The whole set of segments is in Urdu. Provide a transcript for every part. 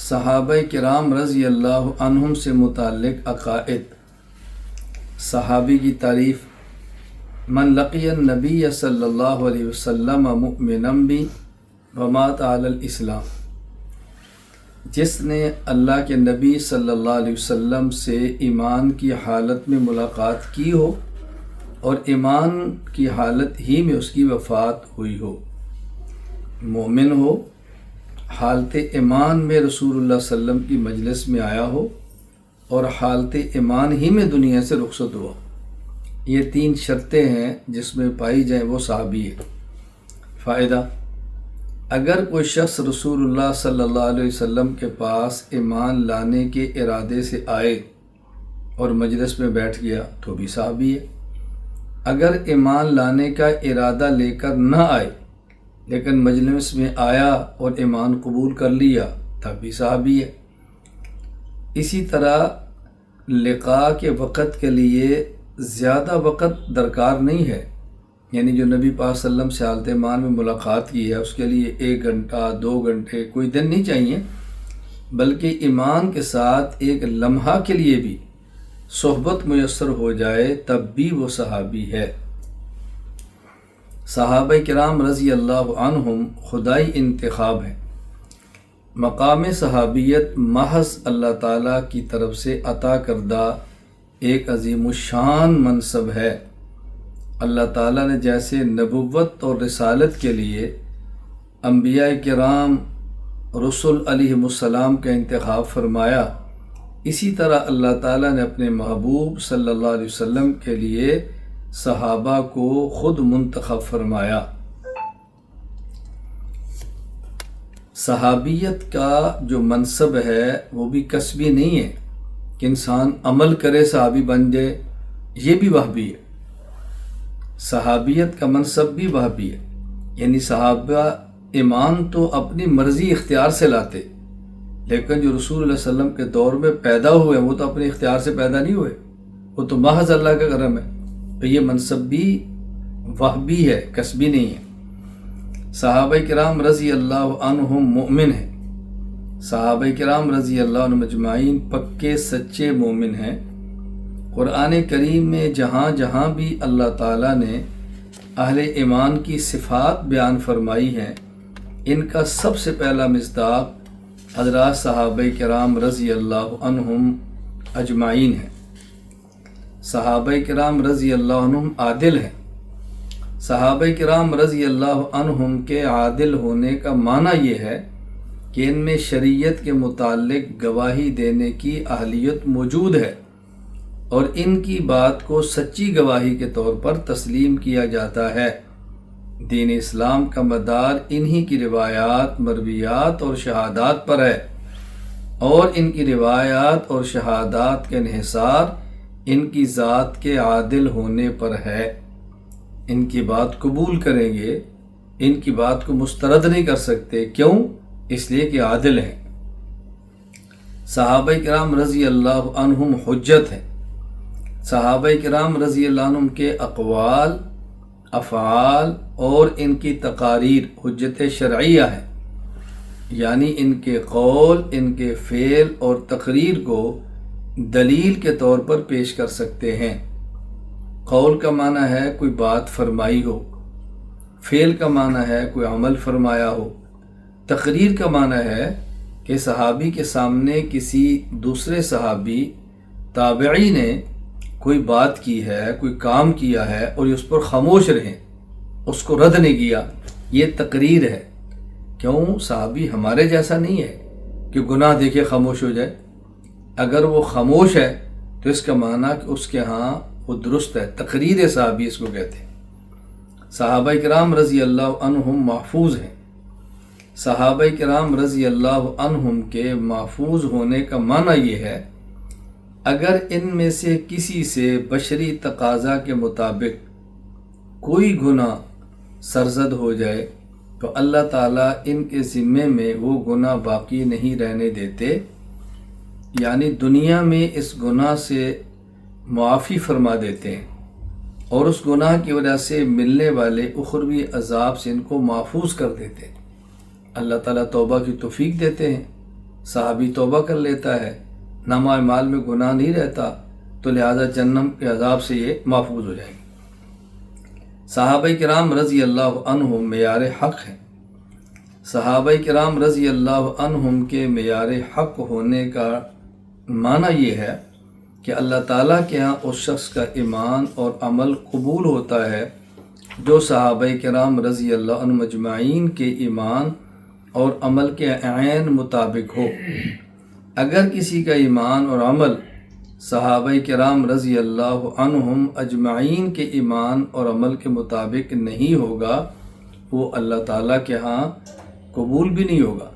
صحابہ کرام رضی اللہ عنہم سے متعلق عقائد۔ صحابی کی تعریف: من لقی النبی صلی اللہ علیہ وسلم مؤمنا بی ومات علی الاسلام، جس نے اللہ کے نبی صلی اللہ علیہ وسلم سے ایمان کی حالت میں ملاقات کی ہو اور ایمان کی حالت ہی میں اس کی وفات ہوئی ہو، مومن ہو، حالت ایمان میں رسول اللہ صلی اللہ علیہ وسلم کی مجلس میں آیا ہو اور حالت ایمان ہی میں دنیا سے رخصت ہوا۔ یہ 3 شرطیں ہیں جس میں پائی جائیں وہ صحابی ہے۔ فائدہ: اگر کوئی شخص رسول اللہ صلی اللہ علیہ وسلم کے پاس ایمان لانے کے ارادے سے آئے اور مجلس میں بیٹھ گیا تو بھی صحابی ہے۔ اگر ایمان لانے کا ارادہ لے کر نہ آئے لیکن مجلس میں آیا اور ایمان قبول کر لیا تب بھی صحابی ہے۔ اسی طرح لقاء کے وقت کے لیے زیادہ وقت درکار نہیں ہے، یعنی جو نبی پاک صلی اللہ علیہ وسلم سے حالت ایمان میں ملاقات کی ہے اس کے لیے 1 گھنٹہ 2 گھنٹے کوئی دن نہیں چاہیے، بلکہ ایمان کے ساتھ ایک لمحہ کے لیے بھی صحبت میسر ہو جائے تب بھی وہ صحابی ہے۔ صحابہ کرام رضی اللہ عنہم خدائی انتخاب ہیں۔ مقام صحابیت محض اللہ تعالیٰ کی طرف سے عطا کردہ ایک عظیم الشان منصب ہے۔ اللہ تعالیٰ نے جیسے نبوت اور رسالت کے لیے انبیاء کرام رسول علیہم السلام کا انتخاب فرمایا، اسی طرح اللہ تعالیٰ نے اپنے محبوب صلی اللہ علیہ وسلم کے لیے صحابہ کو خود منتخب فرمایا۔ صحابیت کا جو منصب ہے وہ بھی کسبی نہیں ہے کہ انسان عمل کرے صحابی بن جائے، یہ بھی وہابی ہے۔ صحابیت کا منصب بھی وہابی ہے، یعنی صحابہ ایمان تو اپنی مرضی اختیار سے لاتے، لیکن جو رسول اللہ صلی اللہ علیہ وسلم کے دور میں پیدا ہوئے وہ تو اپنے اختیار سے پیدا نہیں ہوئے، وہ تو محض اللہ کا کرم ہے، تو یہ منصب بھی وہابی ہے، کسبی نہیں ہے۔ صحابہ کرام رضی اللہ عنہم مومن ہیں۔ صحابہ کرام رضی اللہ عنہم اجمعین پکے سچے مومن ہیں۔ قرآن کریم میں جہاں جہاں بھی اللہ تعالیٰ نے اہل ایمان کی صفات بیان فرمائی ہیں، ان کا سب سے پہلا مصداق حضرات صحابہ کرام رضی اللہ عنہم اجمعین ہیں۔ صحابہ کرام رضی اللہ عنہم عادل ہیں۔ صحابہ کرام رضی اللہ عنہم کے عادل ہونے کا معنی یہ ہے کہ ان میں شریعت کے متعلق گواہی دینے کی اہلیت موجود ہے اور ان کی بات کو سچی گواہی کے طور پر تسلیم کیا جاتا ہے۔ دین اسلام کا مدار انہی کی روایات، مرویات اور شہادات پر ہے، اور ان کی روایات اور شہادات کے انحصار ان کی ذات کے عادل ہونے پر ہے۔ ان کی بات قبول کریں گے، ان کی بات کو مسترد نہیں کر سکتے، کیوں؟ اس لیے کہ عادل ہیں۔ صحابہ کرام رضی اللہ عنہم حجت ہیں۔ صحابہ کرام رضی اللہ عنہم کے اقوال، افعال اور ان کی تقاریر حجت شرعیہ ہیں، یعنی ان کے قول، ان کے فعل اور تقریر کو دلیل کے طور پر پیش کر سکتے ہیں۔ قول کا معنی ہے کوئی بات فرمائی ہو، فعل کا معنی ہے کوئی عمل فرمایا ہو، تقریر کا معنی ہے کہ صحابی کے سامنے کسی دوسرے صحابی تابعی نے کوئی بات کی ہے، کوئی کام کیا ہے اور اس پر خاموش رہیں، اس کو رد نہیں کیا، یہ تقریر ہے۔ کیوں؟ صحابی ہمارے جیسا نہیں ہے کہ گناہ دیکھے خاموش ہو جائے۔ اگر وہ خاموش ہے تو اس کا معنی کہ اس کے ہاں وہ درست ہے، تقریر صحابی اس کو کہتے ہیں۔ صحابہ کرام رضی اللہ عنہم محفوظ ہیں۔ صحابہ کرام رضی اللہ عنہم کے محفوظ ہونے کا معنی یہ ہے اگر ان میں سے کسی سے بشری تقاضا کے مطابق کوئی گناہ سرزد ہو جائے تو اللہ تعالیٰ ان کے ذمے میں وہ گناہ باقی نہیں رہنے دیتے، یعنی دنیا میں اس گناہ سے معافی فرما دیتے ہیں اور اس گناہ کی وجہ سے ملنے والے اخروی عذاب سے ان کو محفوظ کر دیتے ہیں۔ اللہ تعالیٰ توبہ کی توفیق دیتے ہیں، صحابی توبہ کر لیتا ہے، نامہ اعمال میں گناہ نہیں رہتا، تو لہذا جہنم کے عذاب سے یہ محفوظ ہو جائیں گے۔ صحابہ کرام رضی اللہ عنہم معیار حق ہیں۔ صحابہ کرام رضی اللہ عنہم کے معیار حق ہونے کا معنی یہ ہے کہ اللہ تعالیٰ کے ہاں اس شخص کا ایمان اور عمل قبول ہوتا ہے جو صحابہ کرام رضی اللہ عنہم اجمعین کے ایمان اور عمل کے عین مطابق ہو۔ اگر کسی کا ایمان اور عمل صحابہ کرام رضی اللہ عنہم اجمعین کے ایمان اور عمل کے مطابق نہیں ہوگا، وہ اللہ تعالیٰ کے ہاں قبول بھی نہیں ہوگا۔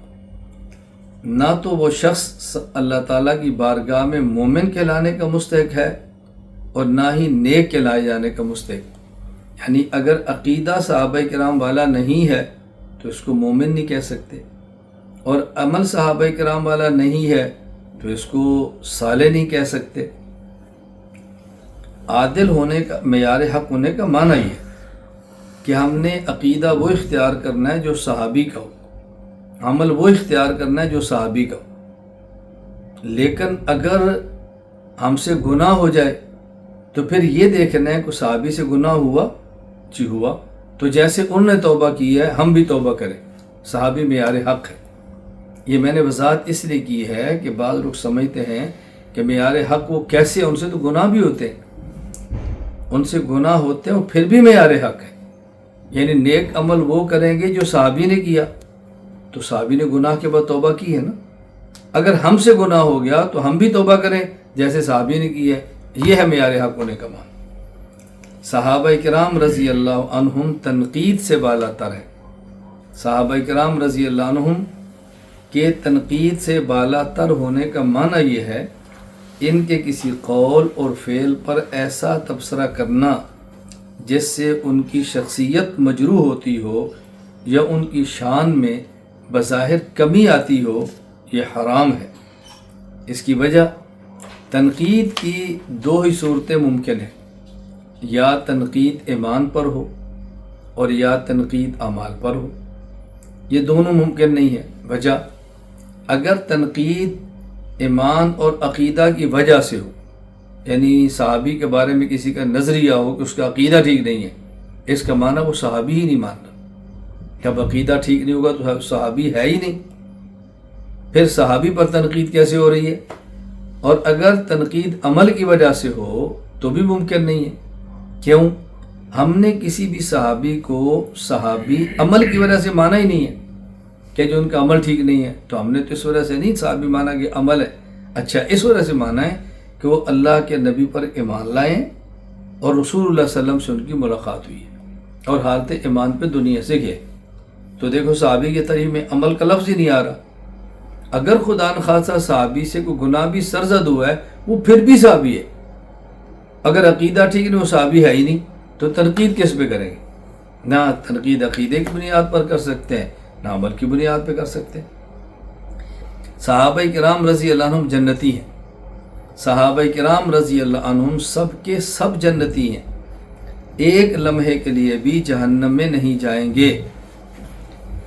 نہ تو وہ شخص اللہ تعالیٰ کی بارگاہ میں مومن کہلانے کا مستحق ہے اور نہ ہی نیک کہلائے جانے کا مستحق۔ یعنی اگر عقیدہ صحابہ کرام والا نہیں ہے تو اس کو مومن نہیں کہہ سکتے، اور عمل صحابہ کرام والا نہیں ہے تو اس کو صالح نہیں کہہ سکتے۔ عادل ہونے کا، معیار حق ہونے کا معنی یہ ہے کہ ہم نے عقیدہ وہ اختیار کرنا ہے جو صحابی کا ہو، عمل وہ اختیار کرنا ہے جو صحابی کا ہو۔ لیکن اگر ہم سے گناہ ہو جائے تو پھر یہ دیکھنا ہے کہ صحابی سے گناہ ہوا، جی ہوا، تو جیسے انہوں نے توبہ کی ہے ہم بھی توبہ کریں۔ صحابی معیار حق ہے۔ یہ میں نے وضاحت اس لیے کی ہے کہ بعض لوگ سمجھتے ہیں کہ معیار حق وہ کیسے، ان سے تو گناہ بھی ہوتے ہیں، ان سے گناہ ہوتے ہیں اور پھر بھی معیار حق ہے۔ یعنی نیک عمل وہ کریں گے جو صحابی نے کیا، تو صحابی نے گناہ کے بعد توبہ کی ہے نا۔ اگر ہم سے گناہ ہو گیا تو ہم بھی توبہ کریں جیسے صحابی نے کی ہے۔ یہ ہے معیار حق ہونے کا معنی۔ صحابہ کرام رضی اللہ عنہم تنقید سے بالا تر ہے۔ صحابہ کرام رضی اللہ عنہم کے تنقید سے بالا تر ہونے کا معنی یہ ہے ان کے کسی قول اور فعل پر ایسا تبصرہ کرنا جس سے ان کی شخصیت مجروح ہوتی ہو یا ان کی شان میں بظاہر کمی آتی ہو، یہ حرام ہے۔ اس کی وجہ تنقید کی دو ہی صورتیں ممکن ہیں، یا تنقید ایمان پر ہو اور یا تنقید اعمال پر ہو۔ یہ دونوں ممکن نہیں ہے۔ وجہ، اگر تنقید ایمان اور عقیدہ کی وجہ سے ہو، یعنی صحابی کے بارے میں کسی کا نظریہ ہو کہ اس کا عقیدہ ٹھیک نہیں ہے، اس کا معنی وہ صحابی ہی نہیں مانتا۔ جب عقیدہ ٹھیک نہیں ہوگا تو صحابی ہے ہی نہیں، پھر صحابی پر تنقید کیسے ہو رہی ہے؟ اور اگر تنقید عمل کی وجہ سے ہو تو بھی ممکن نہیں ہے۔ کیوں؟ ہم نے کسی بھی صحابی کو صحابی عمل کی وجہ سے مانا ہی نہیں ہے کہ جو ان کا عمل ٹھیک نہیں ہے، تو ہم نے تو اس وجہ سے نہیں صحابی مانا کہ عمل ہے، اچھا اس وجہ سے مانا ہے کہ وہ اللہ کے نبی پر ایمان لائیں اور رسول اللہ صلی اللہ علیہ وسلم سے ان کی ملاقات ہوئی ہے اور حالت ایمان پہ دنیا سے گئے۔ تو دیکھو صحابی کے تعریف میں عمل کا لفظ ہی نہیں آ رہا۔ اگر خدا نخواستہ صحابی سے کوئی گناہ بھی سرزد ہوا ہے وہ پھر بھی صحابی ہے۔ اگر عقیدہ ٹھیک نہیں، وہ صحابی ہے ہی نہیں، تو تنقید کس پہ کریں گے؟ نہ تنقید عقیدے کی بنیاد پر کر سکتے ہیں، نہ عمل کی بنیاد پہ کر سکتے ہیں۔ صحابہ کرام رضی اللہ عنہم جنتی ہیں۔ صحابہ کرام رضی اللہ عنہم سب کے سب جنتی ہیں، ایک لمحے کے لیے بھی جہنم میں نہیں جائیں گے۔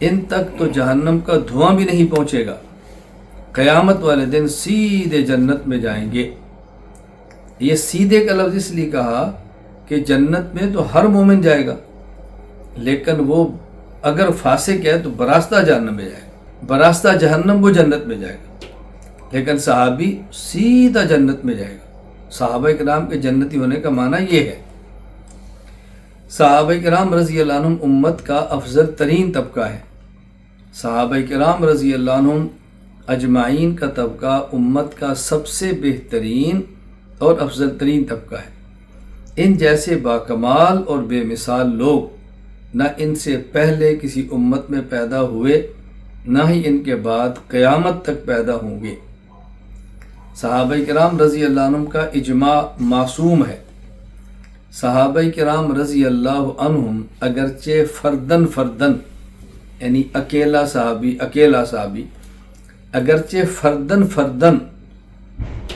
ان تک تو جہنم کا دھواں بھی نہیں پہنچے گا، قیامت والے دن سیدھے جنت میں جائیں گے۔ یہ سیدھے کا لفظ اس لیے کہا کہ جنت میں تو ہر مومن جائے گا، لیکن وہ اگر فاسق ہے تو براستہ جہنم میں جائے گا، براستہ جہنم وہ جنت میں جائے گا، لیکن صحابی سیدھا جنت میں جائے گا۔ صحابہ کرام کے جنتی ہونے کا معنی یہ ہے۔ صحابہ کرام رضی اللہ عنہم امت کا افضل ترین طبقہ ہے۔ صحابہ کرام رضی اللہ عنہم اجمعین کا طبقہ امت کا سب سے بہترین اور افضل ترین طبقہ ہے۔ ان جیسے باکمال اور بے مثال لوگ نہ ان سے پہلے کسی امت میں پیدا ہوئے، نہ ہی ان کے بعد قیامت تک پیدا ہوں گے۔ صحابہ کرام رضی اللہ عنہم کا اجماع معصوم ہے۔ صحابہ کرام رضی اللہ عنہم اگرچہ فردن یعنی اکیلا صحابی اگرچہ فردن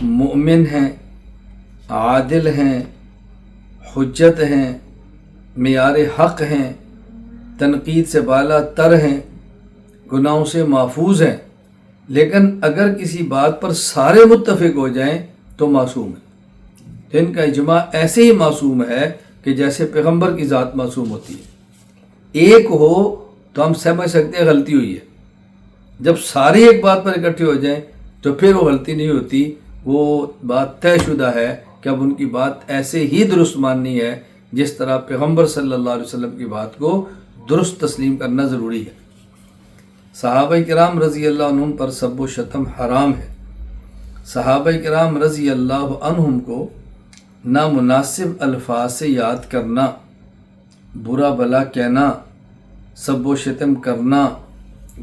مؤمن ہیں، عادل ہیں، حجت ہیں، معیار حق ہیں، تنقید سے بالا تر ہیں، گناہوں سے محفوظ ہیں، لیکن اگر کسی بات پر سارے متفق ہو جائیں تو معصوم ہے۔ تو ان کا اجماع ایسے ہی معصوم ہے کہ جیسے پیغمبر کی ذات معصوم ہوتی ہے۔ ایک ہو تو ہم سمجھ سکتے ہیں غلطی ہوئی ہے، جب سارے ایک بات پر اکٹھے ہو جائیں تو پھر وہ غلطی نہیں ہوتی، وہ بات طے شدہ ہے کہ اب ان کی بات ایسے ہی درست ماننی ہے جس طرح پیغمبر صلی اللہ علیہ وسلم کی بات کو درست تسلیم کرنا ضروری ہے۔ صحابہ کرام رضی اللہ عنہم پر سب و شتم حرام ہے۔ صحابہ کرام رضی اللہ عنہم کو نامناسب الفاظ سے یاد کرنا، برا بلا کہنا، سب و شتم کرنا،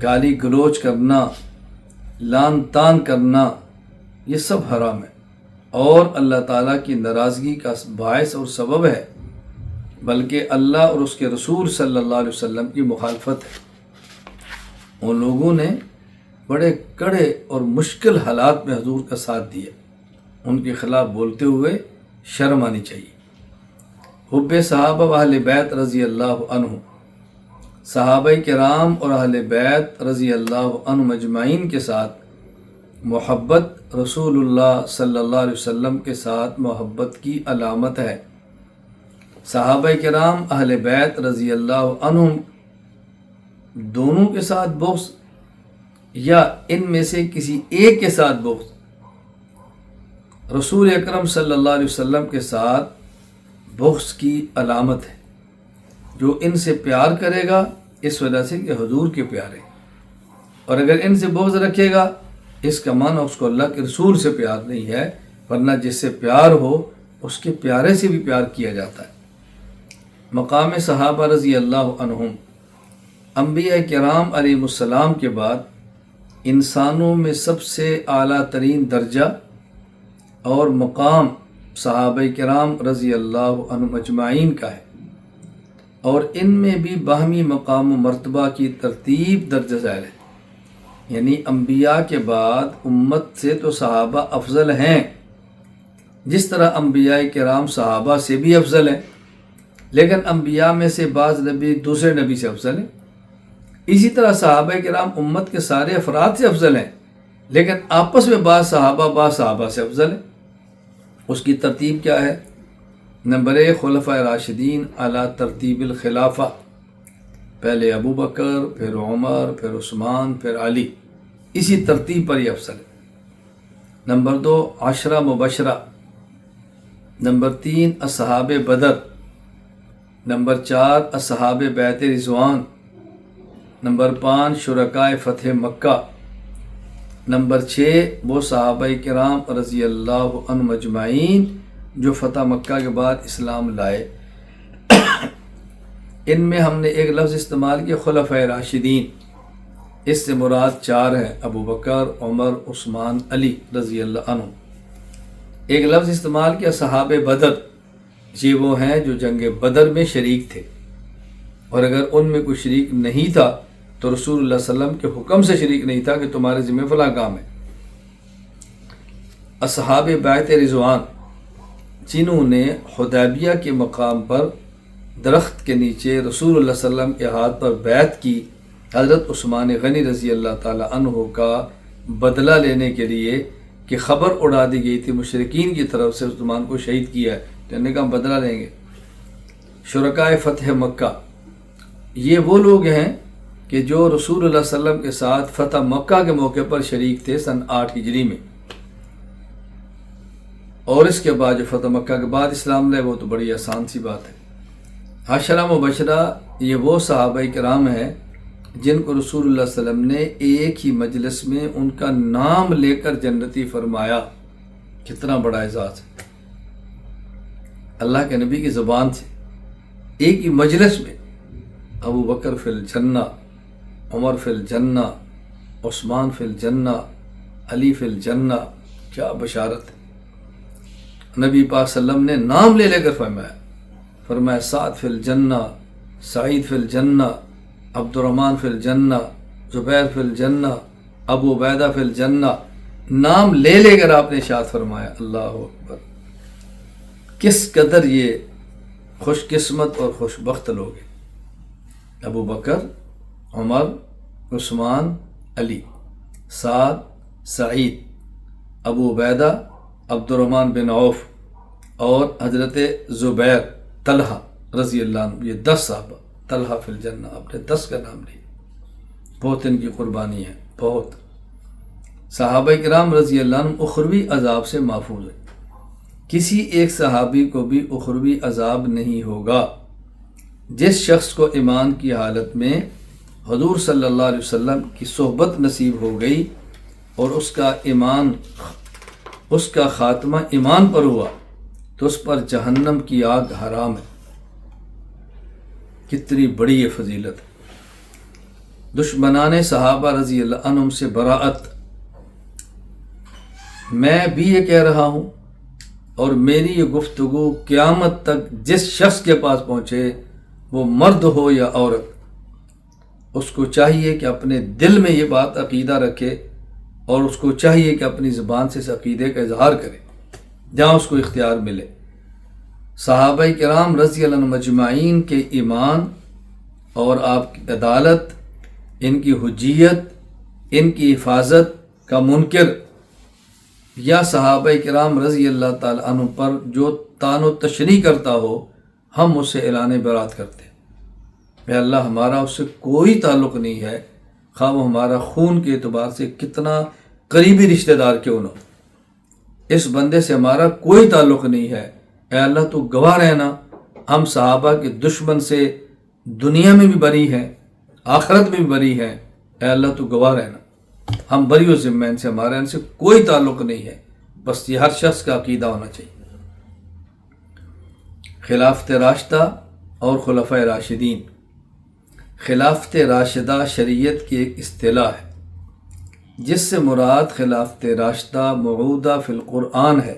گالی گلوچ کرنا، لان تان کرنا، یہ سب حرام ہے اور اللہ تعالیٰ کی ناراضگی کا باعث اور سبب ہے، بلکہ اللہ اور اس کے رسول صلی اللہ علیہ وسلم کی مخالفت ہے۔ ان لوگوں نے بڑے کڑے اور مشکل حالات میں حضور کا ساتھ دیا، ان کے خلاف بولتے ہوئے شرم آنی چاہیے۔ حب صحابہ و اہل بیت رضی اللہ عنہ، صحابہ کرام اور اہل بیت رضی اللہ عنہ مجمعین کے ساتھ محبت رسول اللہ صلی اللہ علیہ وسلم کے ساتھ محبت کی علامت ہے۔ صحابہ کرام اہل بیت رضی اللہ عنہ دونوں کے ساتھ بغض یا ان میں سے کسی ایک کے ساتھ بغض رسول اکرم صلی اللہ علیہ وسلم کے ساتھ بغض کی علامت ہے۔ جو ان سے پیار کرے گا اس وجہ سے کہ حضور کے پیارے، اور اگر ان سے بغض رکھے گا اس کا معنی اس کو اللہ کے رسول سے پیار نہیں ہے، ورنہ جس سے پیار ہو اس کے پیارے سے بھی پیار کیا جاتا ہے۔ مقام صحابہ رضی اللہ عنہم، انبیاء کرام علیہ السلام کے بعد انسانوں میں سب سے اعلیٰ ترین درجہ اور مقام صحابہ کرام رضی اللہ عنہم اجمعین کا ہے، اور ان میں بھی باہمی مقام و مرتبہ کی ترتیب درجہ ذیل ہے۔ یعنی انبیاء کے بعد امت سے تو صحابہ افضل ہیں، جس طرح انبیاء کرام صحابہ سے بھی افضل ہیں، لیکن انبیاء میں سے بعض نبی دوسرے نبی سے افضل ہیں۔ اسی طرح صحابہ کرام امت کے سارے افراد سے افضل ہیں، لیکن آپس میں بعض صحابہ سے افضل ہیں۔ اس کی ترتیب کیا ہے؟ نمبر 1 خلفائے راشدین اعلیٰ ترتیب الخلافہ، پہلے ابو بکر، پھر عمر، پھر عثمان، پھر علی، اسی ترتیب پر یہ افضل ہے۔ نمبر 2 عشرہ مبشرہ، نمبر 3 اصحاب بدر، نمبر 4 اصحاب بیعت رضوان، نمبر 5 شرکائے فتح مکہ، نمبر 6 وہ صحابہ کرام رضی اللہ عنہم اجمعین جو فتح مکہ کے بعد اسلام لائے۔ ان میں ہم نے ایک لفظ استعمال کیا خلفائے راشدین، اس سے مراد 4 ہیں، ابو بکر، عمر، عثمان، علی رضی اللہ عنہ۔ ایک لفظ استعمال کیا صحابہ بدر، یہ وہ ہیں جو جنگ بدر میں شریک تھے، اور اگر ان میں کوئی شریک نہیں تھا تو رسول اللہ صلی اللہ علیہ وسلم کے حکم سے شریک نہیں تھا کہ تمہارے ذمہ فلاں کام ہے۔ اصحاب بیعت رضوان، جنہوں نے حدیبیہ کے مقام پر درخت کے نیچے رسول اللہ صلی اللہ علیہ وسلم کے ہاتھ پر بیعت کی، حضرت عثمان غنی رضی اللہ تعالی عنہ کا بدلہ لینے کے لیے کہ خبر اڑا دی گئی تھی مشرکین کی طرف سے عثمان کو شہید کیا ہے، تو انہوں نے کہا بدلہ لیں گے۔ شرکائے فتح مکہ، یہ وہ لوگ ہیں کہ جو رسول اللہ صلی اللہ علیہ وسلم کے ساتھ فتح مکہ کے موقع پر شریک تھے سن 8 ہجری میں، اور اس کے بعد جو فتح مکہ کے بعد اسلام لائے وہ تو بڑی آسان سی بات ہے۔ عشرہ مبشرہ، یہ وہ صحابہ کرام ہیں جن کو رسول اللہ صلی اللہ علیہ وسلم نے ایک ہی مجلس میں ان کا نام لے کر جنتی فرمایا۔ کتنا بڑا اعزاز ہے، اللہ کے نبی کی زبان سے ایک ہی مجلس میں ابو بکر فی الجنہ، عمر فی الجنہ، عثمان فی الجنہ، علی فی الجنہ، کیا بشارت ہے۔ نبی پاک صلی اللہ علیہ وسلم نے نام لے کر فرمایا سعد فی الجنہ، سعید فی الجنہ، عبد الرحمن فی الجنہ، زبیر فی الجنہ، ابو عبیدہ فی الجنہ، نام لے کر آپ نے ارشاد فرمایا۔ اللہ اکبر، کس قدر یہ خوش قسمت اور خوش بخت لوگ ہیں۔ ابو بکر، عمر، عثمان، علی، سعد، سعید، ابو عبیدہ، عبد الرحمن بن عوف اور حضرت زبیر، طلحہ رضی اللہ عنہ، یہ 10 صحابہ، طلحہ فی الجنہ، آپ نے 10 کا نام لیا، بہت ان کی قربانی ہے، بہت۔ صحابہ کرام رضی اللہ عنہ اخروی عذاب سے محفوظ ہیں، کسی ایک صحابی کو بھی اخروی عذاب نہیں ہوگا۔ جس شخص کو ایمان کی حالت میں حضور صلی اللہ علیہ وسلم کی صحبت نصیب ہو گئی اور اس کا خاتمہ ایمان پر ہوا تو اس پر جہنم کی آگ حرام ہے۔ کتنی بڑی یہ فضیلت ہے۔ دشمنان صحابہ رضی اللہ عنہم سے براءت، میں بھی یہ کہہ رہا ہوں اور میری یہ گفتگو قیامت تک جس شخص کے پاس پہنچے، وہ مرد ہو یا عورت، اس کو چاہیے کہ اپنے دل میں یہ بات عقیدہ رکھے اور اس کو چاہیے کہ اپنی زبان سے اس عقیدے کا اظہار کرے جہاں اس کو اختیار ملے۔ صحابہ کرام رضی اللہ عنہم مجمعین کے ایمان اور آپ کی عدالت، ان کی حجیت، ان کی حفاظت کا منکر یا صحابہ کرام رضی اللہ تعالی عنہ پر جو طعن و تشریح کرتا ہو، ہم اسے اعلان برات کرتے ہیں۔ اے اللہ، ہمارا اس سے کوئی تعلق نہیں ہے، خواہ وہ ہمارا خون کے اعتبار سے کتنا قریبی رشتہ دار کیوں نہ ہو، اس بندے سے ہمارا کوئی تعلق نہیں ہے۔ اے اللہ تو گواہ رہنا، ہم صحابہ کے دشمن سے دنیا میں بھی بری ہیں، آخرت میں بھی بری ہیں۔ اے اللہ تو گواہ رہنا، ہم بری و ذمہ، ان سے ہمارا ان سے کوئی تعلق نہیں ہے، بس یہ ہر شخص کا عقیدہ ہونا چاہیے۔ خلافت راشدہ اور خلفائے راشدین۔ خلافت راشدہ شریعت کی ایک اصطلاح ہے جس سے مراد خلافت راشدہ موعودہ فی القرآن ہے۔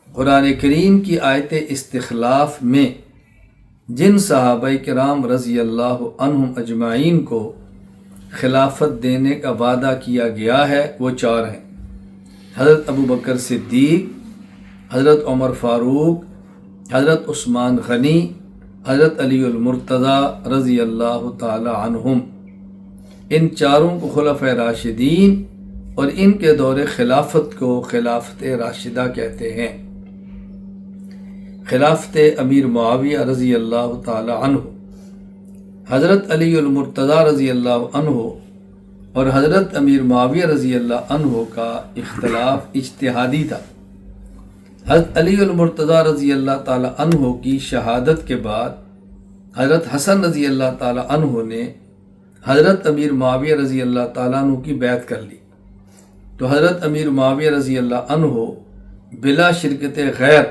قرآن کریم کی آیت استخلاف میں جن صحابہ کرام رضی اللہ عنہم اجمعین کو خلافت دینے کا وعدہ کیا گیا ہے وہ 4 ہیں: حضرت ابو بکر صدیق، حضرت عمر فاروق، حضرت عثمان غنی، حضرت علی المرتضیٰ رضی اللہ تعالی عنہم۔ ان 4 کو خلفائے راشدین اور ان کے دور خلافت کو خلافت راشدہ کہتے ہیں۔ خلافت امیر معاویہ رضی اللہ تعالی عنہ، حضرت علی المرتضیٰ رضی اللہ عنہ اور حضرت امیر معاویہ رضی اللہ عنہ کا اختلاف اجتہادی تھا۔ حضرت علی المرتضیٰ رضی اللہ تعالی عنہ کی شہادت کے بعد حضرت حسن رضی اللہ تعالی عنہ نے حضرت امیر معاویہ رضی اللہ تعالیٰ عنہ کی بیعت کر لی، تو حضرت امیر معاویہ رضی اللہ عنہ بلا شرکت غیر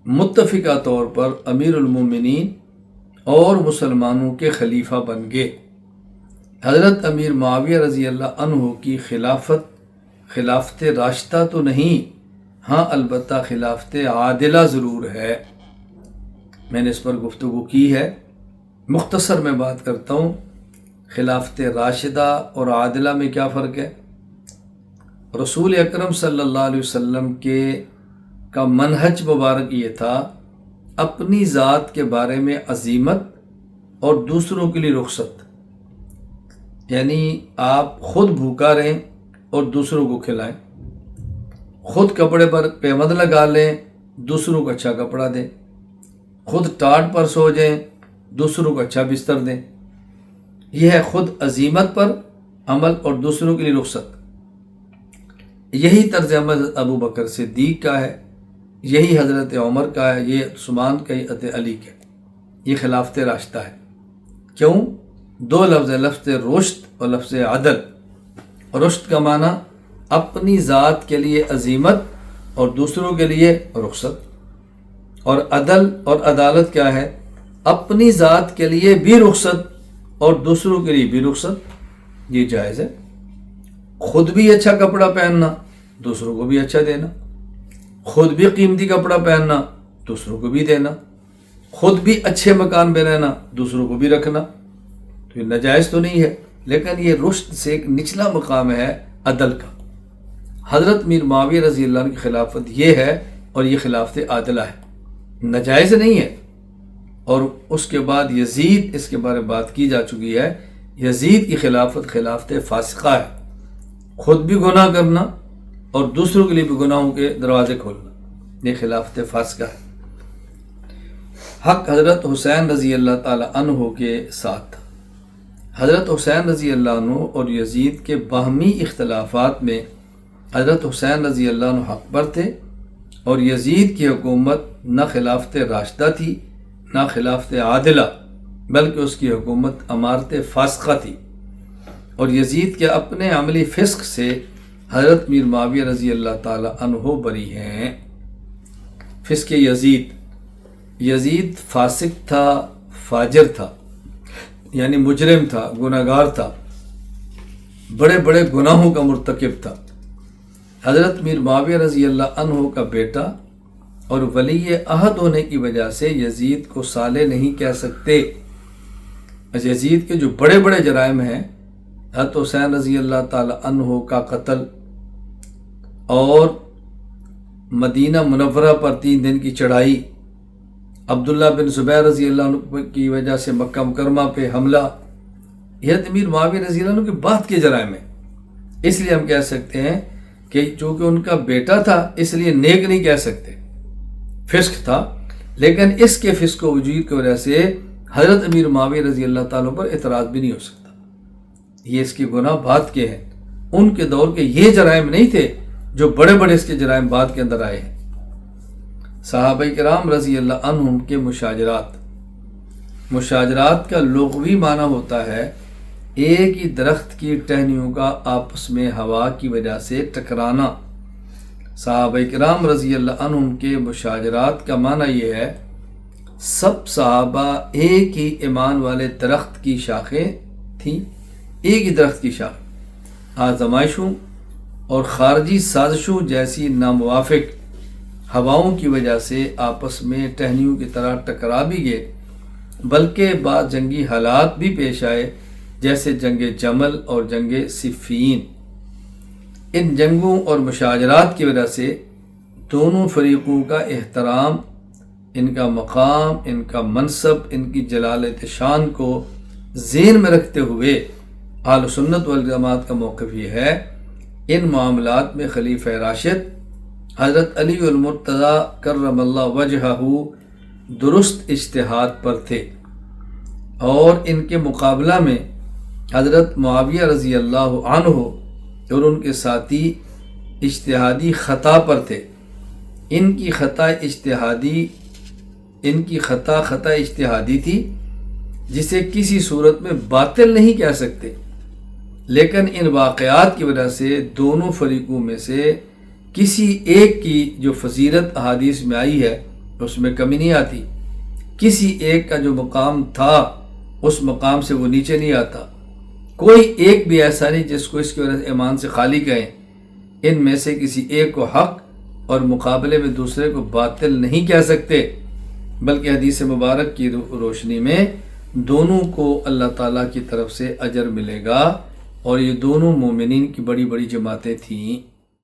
متفقہ طور پر امیر المومنین اور مسلمانوں کے خلیفہ بن گئے۔ حضرت امیر معاویہ رضی اللہ عنہ کی خلافت راشدہ تو نہیں، ہاں البتہ خلافت عادلہ ضرور ہے۔ میں نے اس پر گفتگو کی ہے، مختصر میں بات کرتا ہوں۔ خلافت راشدہ اور عادلہ میں کیا فرق ہے؟ رسول اکرم صلی اللہ علیہ وسلم کا منہج مبارک یہ تھا، اپنی ذات کے بارے میں عزیمت اور دوسروں کے لیے رخصت، یعنی آپ خود بھوکا رہیں اور دوسروں کو کھلائیں، خود کپڑے پر پیمند لگا لیں، دوسروں کو اچھا کپڑا دیں، خود ٹاٹ پر سو جائیں، دوسروں کو اچھا بستر دیں۔ یہ ہے خود عزیمت پر عمل اور دوسروں کے لیے رخصت۔ یہی طرز عمل ابو بکر صدیق کا ہے، یہی حضرت عمر کا ہے، یہ عثمان کا، یہ حضرت علی کا۔ یہ خلافت راشدہ ہے۔ کیوں؟ 2 لفظ ہیں، لفظ رشد اور لفظ عدل۔ رشد کا معنی اپنی ذات کے لیے عزیمت اور دوسروں کے لیے رخصت، اور عدل اور عدالت کیا ہے؟ اپنی ذات کے لیے بھی رخصت اور دوسروں کے لیے بھی رخصت۔ یہ جائز ہے، خود بھی اچھا کپڑا پہننا، دوسروں کو بھی اچھا دینا، خود بھی قیمتی کپڑا پہننا، دوسروں کو بھی دینا، خود بھی اچھے مکان میں رہنا، دوسروں کو بھی رکھنا۔ تو یہ ناجائز تو نہیں ہے، لیکن یہ رشد سے ایک نچلا مقام ہے عدل کا۔ حضرت میر معاویہ رضی اللہ عنہ کی خلافت یہ ہے، اور یہ خلافت عادلہ ہے، ناجائز نہیں ہے۔ اور اس کے بعد یزید، اس کے بارے میں بات کی جا چکی ہے، یزید کی خلافت خلافت فاسقہ ہے، خود بھی گناہ کرنا اور دوسروں کے لیے بھی گناہوں کے دروازے کھولنا، یہ خلافت فاسقہ ہے۔ حق حضرت حسین رضی اللہ تعالی عنہ کے ساتھ تھا۔ حضرت حسین رضی اللہ عنہ اور یزید کے باہمی اختلافات میں حضرت حسین رضی اللہ عنہ حق پر تھے، اور یزید کی حکومت نہ خلافت راشدہ تھی نہ خلافت عادلہ، بلکہ اس کی حکومت امارت فاسقہ تھی، اور یزید کے اپنے عملی فسق سے حضرت میر معاویہ رضی اللہ تعالی عنہ بری ہیں۔ فسق یزید فاسق تھا، فاجر تھا، یعنی مجرم تھا، گناہگار تھا، بڑے بڑے گناہوں کا مرتکب تھا۔ حضرت میر معاویہ رضی اللہ عنہ کا بیٹا اور ولی عہد ہونے کی وجہ سے یزید کو صالح نہیں کہہ سکتے۔ یزید کے جو بڑے بڑے جرائم ہیں، حضرت حسین رضی اللہ تعالی عنہ کا قتل اور مدینہ منورہ پر 3 دن کی چڑھائی، عبداللہ بن زبیر رضی اللہ عنہ کی وجہ سے مکہ مکرمہ پہ حملہ، یہ امیر معاویہ رضی اللہ عنہ کے بعد کے جرائم ہیں۔ اس لیے ہم کہہ سکتے ہیں کہ چونکہ ان کا بیٹا تھا اس لیے نیک نہیں کہہ سکتے، فسق تھا، لیکن اس کے فسق و وجود کی وجہ سے حضرت امیر معاویہ رضی اللہ تعالیٰ پر اعتراض بھی نہیں ہو سکتا۔ یہ اس کے گناہ بعد کے ہیں، ان کے دور کے یہ جرائم نہیں تھے جو بڑے بڑے اس کے جرائم بعد کے اندر آئے ہیں۔ صحابہ کرام رضی اللہ عنہم کے مشاجرات کا لغوی معنی ہوتا ہے ایک ہی درخت کی ٹہنیوں کا آپس میں ہوا کی وجہ سے ٹکرانا۔ صحابہ کرام رضی اللہ عنہم کے مشاجرات کا معنی یہ ہے سب صحابہ ایک ہی ایمان والے درخت کی شاخیں تھیں، ایک ہی درخت کی شاخ، آزمائشوں اور خارجی سازشوں جیسی ناموافق ہواؤں کی وجہ سے آپس میں ٹہنیوں کی طرح ٹکرا بھی گئے، بلکہ بعض جنگی حالات بھی پیش آئے جیسے جنگ جمل اور جنگ صفین۔ ان جنگوں اور مشاجرات کی وجہ سے دونوں فریقوں کا احترام، ان کا مقام، ان کا منصب، ان کی جلالت شان کو ذہن میں رکھتے ہوئے اہل سنت والجماعت کا موقف یہ ہے ان معاملات میں خلیفہ راشد حضرت علی المرتضیٰ کرم اللہ وجہہ درست اجتہاد پر تھے، اور ان کے مقابلہ میں حضرت معاویہ رضی اللہ عنہ اور ان کے ساتھی اجتہادی خطا پر تھے۔ ان کی خطا اجتہادی تھی جسے کسی صورت میں باطل نہیں کہہ سکتے، لیکن ان واقعات کی وجہ سے دونوں فریقوں میں سے کسی ایک کی جو فضیلت احادیث میں آئی ہے اس میں کمی نہیں آتی، کسی ایک کا جو مقام تھا اس مقام سے وہ نیچے نہیں آتا، کوئی ایک بھی ایسا نہیں جس کو اس کی وجہ سے ایمان سے خالی کہیں۔ ان میں سے کسی ایک کو حق اور مقابلے میں دوسرے کو باطل نہیں کہہ سکتے، بلکہ حدیث مبارک کی روشنی میں دونوں کو اللہ تعالیٰ کی طرف سے اجر ملے گا، اور یہ دونوں مومنین کی بڑی بڑی جماعتیں تھیں۔